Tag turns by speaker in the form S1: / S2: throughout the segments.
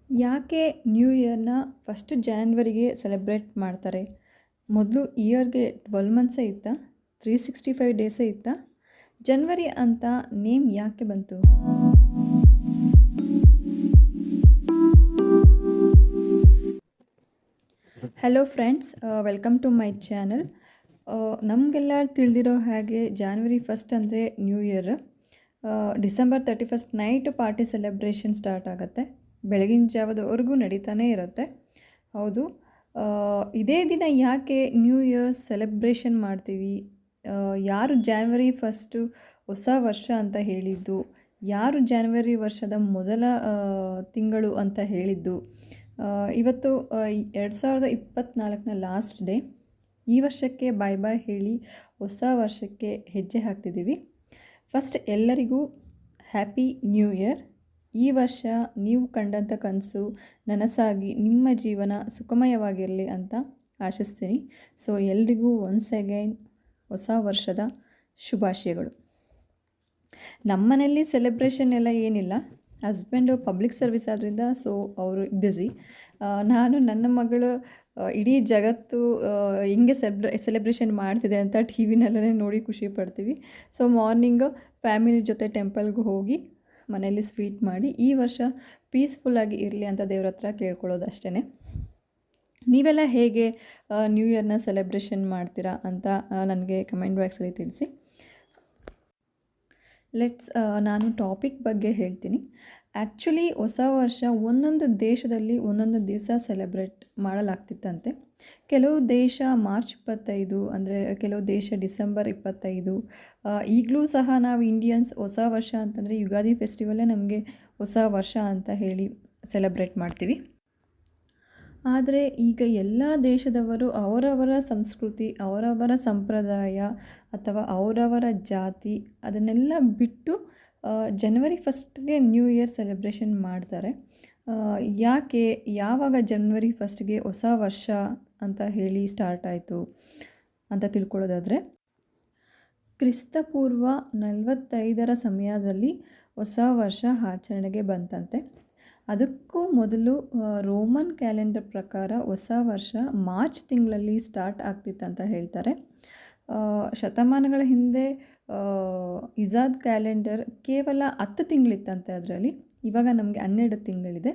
S1: ಯಾಕೆ new ಇಯರ್ನ first ಜಾನ್ವರಿಗೆ celebrate ಮಾಡ್ತಾರೆ? ಮೊದಲು ಇಯರ್ಗೆ 12 ಮಂತ್ಸೇ ಇತ್ತಾ? 365 ಡೇಸೇ ಇತ್ತಾ? ಜನವರಿ ಅಂತ ನೇಮ್ ಯಾಕೆ ಬಂತು? Hello friends, welcome to my channel. ನಮಗೆಲ್ಲ ತಿಳಿದಿರೋ ಹಾಗೆ ಜಾನ್ವರಿ ಫಸ್ಟ್ ಅಂದರೆ new year. December 31 night party celebration start ಆಗುತ್ತೆ. ಬೆಳಗಿನ ಜಾವದವರೆಗೂ ನಡೀತಾನೇ ಇರುತ್ತೆ. ಹೌದು, ಇದೇ ದಿನ ಯಾಕೆ ನ್ಯೂ ಇಯರ್ ಸೆಲೆಬ್ರೇಷನ್ ಮಾಡ್ತೀವಿ? ಯಾರು ಜಾನ್ವರಿ ಫಸ್ಟು ಹೊಸ ವರ್ಷ ಅಂತ ಹೇಳಿದ್ದು? ಯಾರು ಜಾನ್ವರಿ ವರ್ಷದ ಮೊದಲ ತಿಂಗಳು ಅಂತ ಹೇಳಿದ್ದು? ಇವತ್ತು 2024ನ ಲಾಸ್ಟ್ ಡೇ. ಈ ವರ್ಷಕ್ಕೆ ಬಾಯ್ ಬಾಯ್ ಹೇಳಿ ಹೊಸ ವರ್ಷಕ್ಕೆ ಹೆಜ್ಜೆ ಹಾಕ್ತಿದ್ದೀವಿ. ಫಸ್ಟ್ ಎಲ್ಲರಿಗೂ ಹ್ಯಾಪಿ ನ್ಯೂ ಇಯರ್. ಈ ವರ್ಷ ನೀವು ಕಂಡಂಥ ಕನಸು ನನಸಾಗಿ ನಿಮ್ಮ ಜೀವನ ಸುಖಮಯವಾಗಿರಲಿ ಅಂತ ಆಶಿಸ್ತೀನಿ. ಸೊ ಎಲ್ರಿಗೂ ಒನ್ಸ್ ಅಗೈನ್ ಹೊಸ ವರ್ಷದ ಶುಭಾಶಯಗಳು. ನಮ್ಮ ಮನೆಯಲ್ಲಿ ಸೆಲೆಬ್ರೇಷನ್ ಎಲ್ಲ ಏನಿಲ್ಲ. ಹಸ್ಬೆಂಡು ಪಬ್ಲಿಕ್ ಸರ್ವಿಸ್ ಆದ್ದರಿಂದ ಸೊ ಅವರು ಬ್ಯುಸಿ. ನಾನು ನನ್ನ ಮಗಳು ಇಡೀ ಜಗತ್ತು ಹಿಂಗೆ ಸೆಲೆಬ್ರೇಷನ್ ಮಾಡ್ತಿದೆ ಅಂತ ಟಿ ವಿನಲ್ಲೇ ನೋಡಿ ಖುಷಿ ಪಡ್ತೀವಿ. ಸೊ ಮಾರ್ನಿಂಗು ಫ್ಯಾಮಿಲಿ ಜೊತೆ ಟೆಂಪಲ್ಗೆ ಹೋಗಿ ಮನೆಯಲ್ಲಿ ಸ್ವೀಟ್ ಮಾಡಿ ಈ ವರ್ಷ ಪೀಸ್ಫುಲ್ಲಾಗಿ ಇರಲಿ ಅಂತ ದೇವ್ರ ಹತ್ರ ಕೇಳ್ಕೊಳ್ಳೋದು ಅಷ್ಟೇ. ನೀವೆಲ್ಲ ಹೇಗೆ ನ್ಯೂ ಇಯರ್ನ ಸೆಲೆಬ್ರೇಷನ್ ಮಾಡ್ತೀರಾ ಅಂತ ನನಗೆ ಕಮೆಂಟ್ ಬಾಕ್ಸಲ್ಲಿ ತಿಳಿಸಿ. ನಾನು ಟಾಪಿಕ್ ಬಗ್ಗೆ ಹೇಳ್ತೀನಿ. ಆ್ಯಕ್ಚುಲಿ ಹೊಸ ವರ್ಷ ಒಂದೊಂದು ದೇಶದಲ್ಲಿ ಒಂದೊಂದು ದಿವಸ ಸೆಲೆಬ್ರೇಟ್ ಮಾಡಲಾಗ್ತಿತ್ತಂತೆ. ಕೆಲವು ದೇಶ ಮಾರ್ಚ್ 25, ಅಂದರೆ ಕೆಲವು ದೇಶ ಡಿಸೆಂಬರ್ 25. ಈಗಲೂ ಸಹ ನಾವು ಇಂಡಿಯನ್ಸ್ ಹೊಸ ವರ್ಷ ಅಂತಂದರೆ ಯುಗಾದಿ ಫೆಸ್ಟಿವಲ್ಲೇ ನಮಗೆ ಹೊಸ ವರ್ಷ ಅಂತ ಹೇಳಿ ಸೆಲೆಬ್ರೇಟ್ ಮಾಡ್ತೀವಿ. ಆದರೆ ಈಗ ಎಲ್ಲ ದೇಶದವರು ಅವರವರ ಸಂಸ್ಕೃತಿ, ಅವರವರ ಸಂಪ್ರದಾಯ ಅಥವಾ ಅವರವರ ಜಾತಿ ಅದನ್ನೆಲ್ಲ ಬಿಟ್ಟು ಜನವರಿ ಫಸ್ಟ್ಗೆ ನ್ಯೂ ಇಯರ್ ಸೆಲೆಬ್ರೇಷನ್ ಮಾಡ್ತಾರೆ. ಯಾಕೆ, ಯಾವಾಗ ಜನವರಿ ಫಸ್ಟ್ಗೆ ಹೊಸ ವರ್ಷ ಅಂತ ಹೇಳಿ ಸ್ಟಾರ್ಟ್ ಆಯಿತು ಅಂತ ತಿಳ್ಕೊಳ್ಳೋದಾದರೆ, ಕ್ರಿಸ್ತಪೂರ್ವ 45ರ ಸಮಯದಲ್ಲಿ ಹೊಸ ವರ್ಷ ಆಚರಣೆಗೆ ಬಂತಂತೆ. ಅದಕ್ಕೂ ಮೊದಲು ರೋಮನ್ ಕ್ಯಾಲೆಂಡರ್ ಪ್ರಕಾರ ಹೊಸ ವರ್ಷ ಮಾರ್ಚ್ ತಿಂಗಳಲ್ಲಿ ಸ್ಟಾರ್ಟ್ ಆಗ್ತಿತ್ತಂತ ಹೇಳ್ತಾರೆ. ಶತಮಾನಗಳ ಹಿಂದೆ ಇಸಾದ್ ಕ್ಯಾಲೆಂಡರ್ ಕೇವಲ 10 ತಿಂಗಳಿತ್ತಂತೆ. ಅದರಲ್ಲಿ ಇವಾಗ ನಮಗೆ 12 ತಿಂಗಳಿದೆ.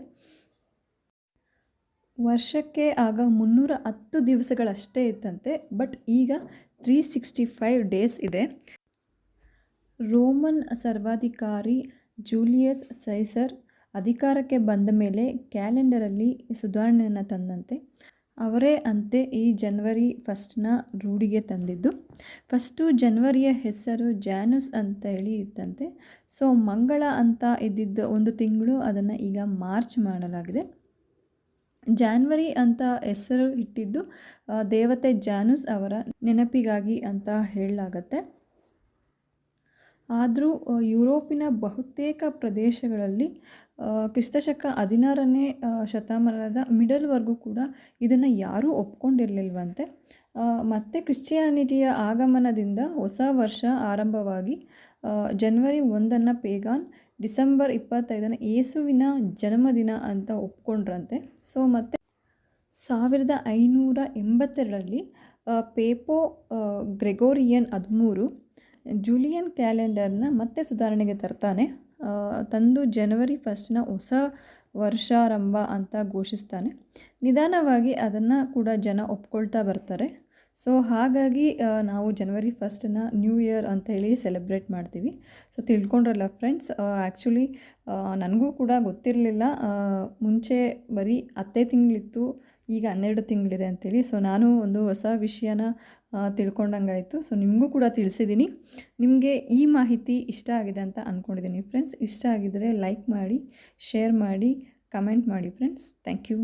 S1: ವರ್ಷಕ್ಕೆ ಆಗ 310 ದಿವಸಗಳಷ್ಟೇ ಇತ್ತಂತೆ. ಬಟ್ ಈಗ 365 ಡೇಸ್ ಇದೆ. ರೋಮನ್ ಸರ್ವಾಧಿಕಾರಿ ಜೂಲಿಯಸ್ ಸೈಸರ್ ಅಧಿಕಾರಕ್ಕೆ ಬಂದ ಮೇಲೆ ಕ್ಯಾಲೆಂಡರಲ್ಲಿ ಸುಧಾರಣೆಯನ್ನು ತಂದಂತೆ. ಅವರೇ ಅಂತೆ ಈ ಜನವರಿ ಫಸ್ಟ್ನ ರೂಢಿಗೆ ತಂದಿದ್ದು. ಫಸ್ಟು ಜನವರಿಯ ಹೆಸರು ಜಾನುಸ್ ಅಂತ ಹೇಳಿ ಇತ್ತಂತೆ. ಸೊ ಮಂಗಳ ಅಂತ ಇದ್ದಿದ್ದ ಒಂದು ತಿಂಗಳು ಅದನ್ನು ಈಗ ಮಾರ್ಚ್ ಮಾಡಲಾಗಿದೆ. ಜಾನ್ವರಿ ಅಂತ ಹೆಸರು ಇಟ್ಟಿದ್ದು ದೇವತೆ ಜಾನುಸ್ ಅವರ ನೆನಪಿಗಾಗಿ ಅಂತ ಹೇಳಲಾಗತ್ತೆ. ಆದರೂ ಯುರೋಪಿನ ಬಹುತೇಕ ಪ್ರದೇಶಗಳಲ್ಲಿ ಕ್ರಿಸ್ತಶಕ 16ನೇ ಶತಮಾನದ ಮಿಡಲ್ವರೆಗೂ ಕೂಡ ಇದನ್ನು ಯಾರೂ ಒಪ್ಕೊಂಡಿರಲಿಲ್ವಂತೆ. ಮತ್ತು ಕ್ರಿಶ್ಚಿಯಾನಿಟಿಯ ಆಗಮನದಿಂದ ಹೊಸ ವರ್ಷ ಆರಂಭವಾಗಿ ಜನವರಿ 1 ಪೇಗಾನ್, ಡಿಸೆಂಬರ್ 25 ಯೇಸುವಿನ ಜನ್ಮದಿನ ಅಂತ ಒಪ್ಕೊಂಡ್ರಂತೆ. ಸೊ ಮತ್ತು 1582ರಲ್ಲಿ ಪೇಪೋ ಗ್ರೆಗೋರಿಯನ್ 13 ಜೂಲಿಯನ್ ಕ್ಯಾಲೆಂಡರ್ನ ಮತ್ತೆ ಸುಧಾರಣೆಗೆ ತಂದು ಜನವರಿ ಫಸ್ಟ್ನ ಹೊಸ ವರ್ಷಾರಂಭ ಅಂತ ಘೋಷಿಸ್ತಾನೆ. ನಿಧಾನವಾಗಿ ಅದನ್ನು ಕೂಡ ಜನ ಒಪ್ಕೊಳ್ತಾ ಬರ್ತಾರೆ. ಸೊ ಹಾಗಾಗಿ ನಾವು ಜನವರಿ ಫಸ್ಟನ್ನ ನ್ಯೂ ಇಯರ್ ಅಂತ ಹೇಳಿ ಸೆಲೆಬ್ರೇಟ್ ಮಾಡ್ತೀವಿ. ಸೊ ತಿಳ್ಕೊಂಡ್ರಲ್ಲ ಫ್ರೆಂಡ್ಸ್, ಆ್ಯಕ್ಚುಲಿ ನನಗೂ ಕೂಡ ಗೊತ್ತಿರಲಿಲ್ಲ. ಮುಂಚೆ ಬರೀ 10 ತಿಂಗಳಿತ್ತು, ಈಗ 12 ತಿಂಗಳಿದೆ ಅಂಥೇಳಿ. ಸೊ ನಾನು ಒಂದು ಹೊಸ ವಿಷಯನ ತಿಳ್ಕೊಂಡಂಗಾಯಿತು. ಸೊ ನಿಮಗೂ ಕೂಡ ತಿಳಿಸಿದ್ದೀನಿ. ನಿಮಗೆ ಈ ಮಾಹಿತಿ ಇಷ್ಟ ಆಗಿದೆ ಅಂತ ಅಂದ್ಕೊಂಡಿದ್ದೀನಿ ಫ್ರೆಂಡ್ಸ್. ಇಷ್ಟ ಆಗಿದ್ದರೆ ಲೈಕ್ ಮಾಡಿ, ಶೇರ್ ಮಾಡಿ, ಕಮೆಂಟ್ ಮಾಡಿ ಫ್ರೆಂಡ್ಸ್. Thank you.